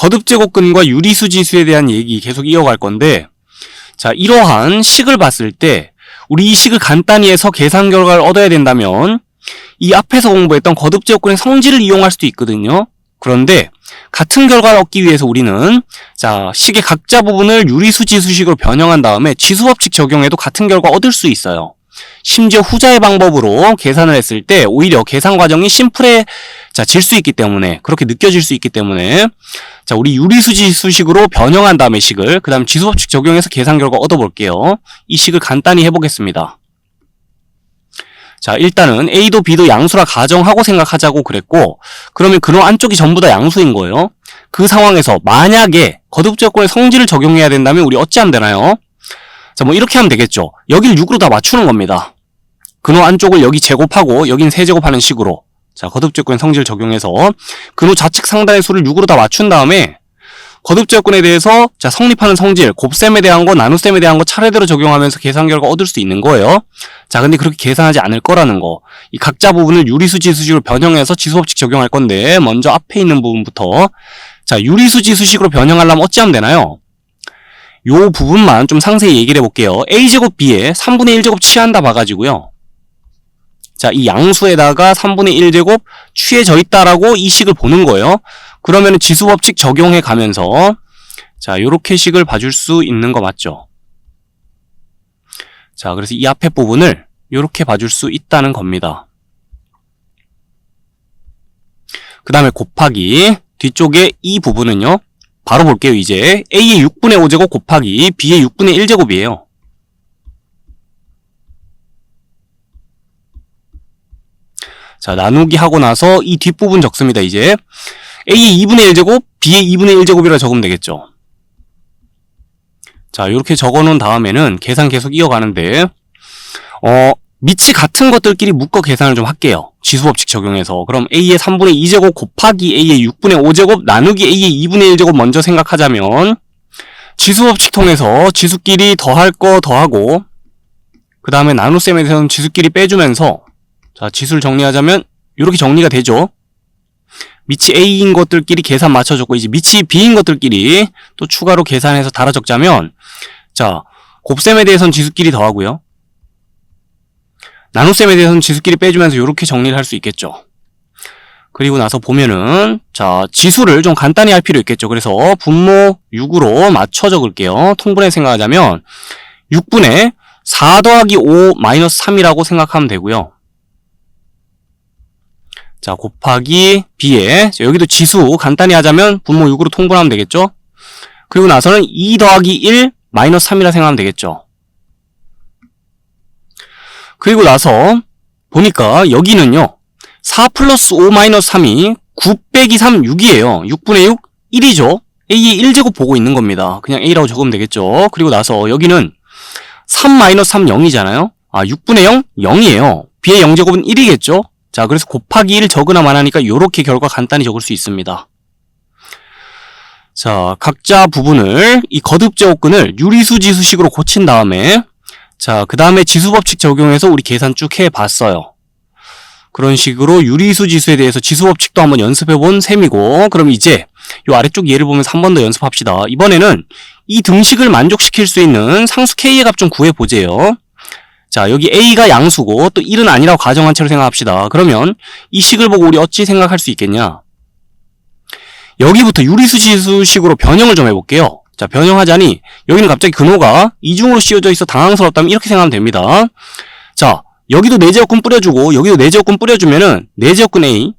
거듭제곱근과 유리수지수에 대한 얘기 계속 이어갈 건데, 자, 이러한 식을 봤을 때 우리 이 식을 간단히 해서 계산 결과를 얻어야 된다면 이 앞에서 공부했던 거듭제곱근의 성질을 이용할 수도 있거든요. 그런데 같은 결과를 얻기 위해서 우리는 자, 식의 각자 부분을 유리수지수식으로 변형한 다음에 지수법칙 적용해도 같은 결과 얻을 수 있어요. 심지어 후자의 방법으로 계산을 했을 때 오히려 계산 과정이 심플해질 수 있기 때문에, 그렇게 느껴질 수 있기 때문에, 자, 우리 유리수지수식으로 변형한 다음에 식을 그 다음 지수법칙 적용해서 계산 결과 얻어볼게요. 이 식을 간단히 해보겠습니다. 자, 일단은 A도 B도 양수라 가정하고 생각하자고 그랬고, 그러면 근호 안쪽이 전부 다 양수인 거예요. 그 상황에서 만약에 거듭제곱근의 성질을 적용해야 된다면 우리 어찌하면 되나요? 자, 뭐 이렇게 하면 되겠죠. 여기를 6으로 다 맞추는 겁니다. 근호 안쪽을 여기 제곱하고 여긴 세제곱하는 식으로, 자, 거듭제곱근의 성질을 적용해서 근호 좌측 상단의 수를 6으로 다 맞춘 다음에 거듭제곱근에 대해서 자, 성립하는 성질, 곱셈에 대한 거, 나눗셈에 대한 거 차례대로 적용하면서 계산 결과 얻을 수 있는 거예요. 자, 근데 그렇게 계산하지 않을 거라는 거. 이 각자 부분을 유리수지수식으로 변형해서 지수법칙 적용할 건데, 먼저 앞에 있는 부분부터, 자, 유리수지수식으로 변형하려면 어찌하면 되나요? 요 부분만 좀 상세히 얘기를 해볼게요. A제곱 B에 3분의 1제곱 취한다 봐가지고요. 자, 이 양수에다가 3분의 1제곱 취해져 있다라고 이 식을 보는 거예요. 그러면 지수법칙 적용해 가면서 자, 요렇게 식을 봐줄 수 있는 거 맞죠? 자, 그래서 이 앞에 부분을 요렇게 봐줄 수 있다는 겁니다. 그 다음에 곱하기 뒤쪽에 이 부분은요, 바로 볼게요. 이제 A의 6분의 5제곱 곱하기 B의 6분의 1제곱이에요. 자, 나누기 하고 나서 이 뒷부분 적습니다. 이제 A의 2분의 1제곱, B의 2분의 1제곱이라 적으면 되겠죠. 자, 이렇게 적어놓은 다음에는 계산 계속 이어가는데 밑이 같은 것들끼리 묶어 계산을 좀 할게요. 지수법칙 적용해서. 그럼 A의 3분의 2제곱 곱하기 A의 6분의 5제곱 나누기 A의 2분의 1제곱 먼저 생각하자면, 지수법칙 통해서 지수끼리 더할 거 더하고 그 다음에 나눗셈에 대해서는 지수끼리 빼주면서, 자, 지수를 정리하자면 이렇게 정리가 되죠. 밑이 A인 것들끼리 계산 맞춰줬고, 이제 밑이 B인 것들끼리 또 추가로 계산해서 달아 적자면, 자, 곱셈에 대해서는 지수끼리 더하고요, 나눗셈에 대해서는 지수끼리 빼주면서 이렇게 정리를 할 수 있겠죠. 그리고 나서 보면은 자, 지수를 좀 간단히 할 필요 있겠죠. 그래서 분모 6으로 맞춰 적을게요. 통분해 생각하자면 6분의 4 더하기 5 마이너스 3이라고 생각하면 되고요. 자, 곱하기 B에 여기도 지수 간단히 하자면 분모 6으로 통분하면 되겠죠. 그리고 나서는 2 더하기 1 마이너스 3이라 생각하면 되겠죠. 그리고 나서 보니까 여기는요, 4 플러스 5 마이너스 3이 9 빼기 3 6이에요. 6분의 6 1이죠. A의 1제곱 보고 있는 겁니다. 그냥 A라고 적으면 되겠죠. 그리고 나서 여기는 3 마이너스 3 0이잖아요. 아, 6분의 0 0이에요. B의 0제곱은 1이겠죠. 자, 그래서 곱하기 1 적으나 마나니까 이렇게 결과 간단히 적을 수 있습니다. 자, 각자 부분을 이 거듭제곱근을 유리수지수식으로 고친 다음에, 자, 그 다음에 지수법칙 적용해서 우리 계산 쭉 해봤어요. 그런 식으로 유리수지수에 대해서 지수법칙도 한번 연습해본 셈이고, 그럼 이제 요 아래쪽 예를 보면서 한 번 더 연습합시다. 이번에는 이 등식을 만족시킬 수 있는 상수 K의 값 좀 구해보재요. 자, 여기 A가 양수고 또 1은 아니라고 가정한 채로 생각합시다. 그러면 이 식을 보고 우리 어찌 생각할 수 있겠냐? 여기부터 유리수지수식으로 변형을 좀 해볼게요. 자, 변형하자니 여기는 갑자기 근호가 이중으로 씌워져 있어 당황스럽다면 이렇게 생각하면 됩니다. 자, 여기도 4제곱근 뿌려주고 여기도 4제곱근 뿌려주면은 4제곱근 A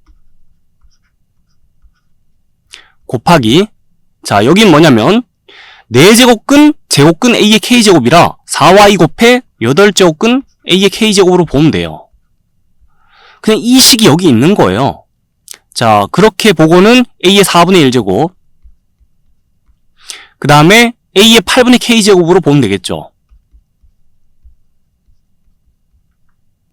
곱하기, 자, 여긴 뭐냐면 4제곱근 제곱근 A의 K제곱이라 4y 곱해 8제곱근 A의 K제곱으로 보면 돼요. 그냥 이 식이 여기 있는 거예요. 자, 그렇게 보고는 A의 4분의 1제곱, 그 다음에 A의 8분의 K제곱으로 보면 되겠죠.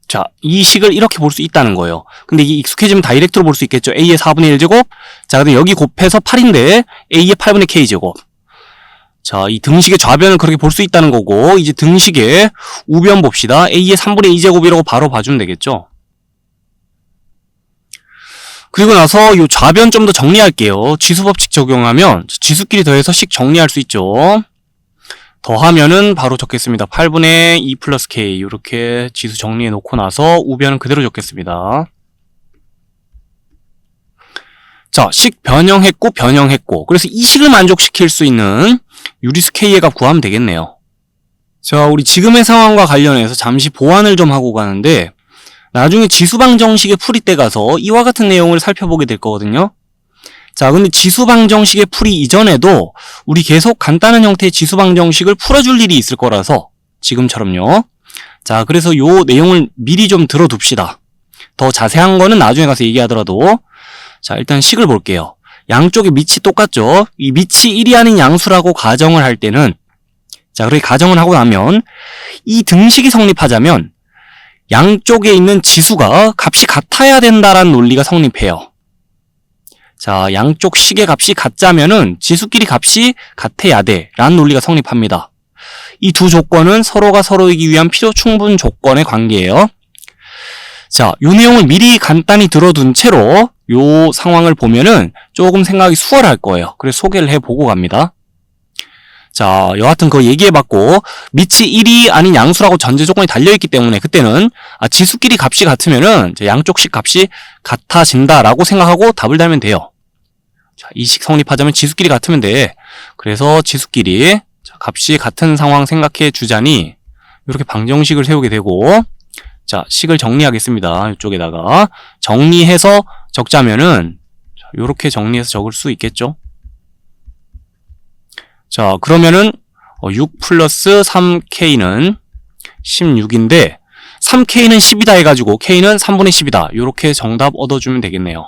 자, 이 식을 이렇게 볼 수 있다는 거예요. 근데 이게 익숙해지면 다이렉트로 볼 수 있겠죠. A의 4분의 1제곱, 자, 근데 여기 곱해서 8인데 A의 8분의 K제곱. 자, 이 등식의 좌변을 그렇게 볼 수 있다는 거고, 이제 등식의 우변 봅시다. A의 3분의 2제곱이라고 바로 봐주면 되겠죠. 그리고 나서 요 좌변 좀 더 정리할게요. 지수법칙 적용하면 지수끼리 더해서 식 정리할 수 있죠. 더하면은 바로 적겠습니다. 8분의 2 플러스 k 이렇게 지수 정리해 놓고 나서 우변은 그대로 적겠습니다. 자, 식 변형했고 그래서 이 식을 만족시킬 수 있는 유리수 k의 값 구하면 되겠네요. 자, 우리 지금의 상황과 관련해서 잠시 보완을 좀 하고 가는데 나중에 지수방정식의 풀이 때 가서 이와 같은 내용을 살펴보게 될 거거든요. 자, 근데 지수방정식의 풀이 이전에도 우리 계속 간단한 형태의 지수방정식을 풀어줄 일이 있을 거라서 지금처럼요. 자, 그래서 요 내용을 미리 좀 들어둡시다. 더 자세한 거는 나중에 가서 얘기하더라도 자, 일단 식을 볼게요. 양쪽의 밑이 똑같죠? 이 밑이 1이 아닌 양수라고 가정을 할 때는 자, 그렇게 가정을 하고 나면 이 등식이 성립하자면 양쪽에 있는 지수가 값이 같아야 된다라는 논리가 성립해요. 자, 양쪽 식의 값이 같자면은 지수끼리 값이 같아야 돼 라는 논리가 성립합니다. 이 두 조건은 서로가 서로이기 위한 필요 충분 조건의 관계예요. 자, 요 내용을 미리 간단히 들어둔 채로 요 상황을 보면은 조금 생각이 수월할 거예요. 그래서 소개를 해보고 갑니다. 자, 여하튼 그거 얘기해봤고 밑이 1이 아닌 양수라고 전제 조건이 달려있기 때문에 그때는 지수끼리 값이 같으면은 양쪽식 값이 같아진다라고 생각하고 답을 달면 돼요. 자, 이 식 성립하자면 지수끼리 같으면 돼. 그래서 지수끼리 값이 같은 상황 생각해 주자니 이렇게 방정식을 세우게 되고 자, 식을 정리하겠습니다. 이쪽에다가 정리해서 적자면은 이렇게 정리해서 적을 수 있겠죠. 자, 그러면은 6 플러스 3k는 16인데 3k는 10이다 해가지고 k는 3분의 10이다. 이렇게 정답 얻어주면 되겠네요.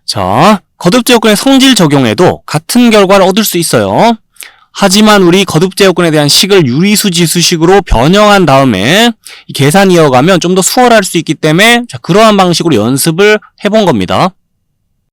자, 거듭제 요건의 성질 적용에도 같은 결과를 얻을 수 있어요. 하지만 우리 거듭제 요건에 대한 식을 유리수 지수식으로 변형한 다음에 이 계산 이어가면 좀 더 수월할 수 있기 때문에 자, 그러한 방식으로 연습을 해본 겁니다.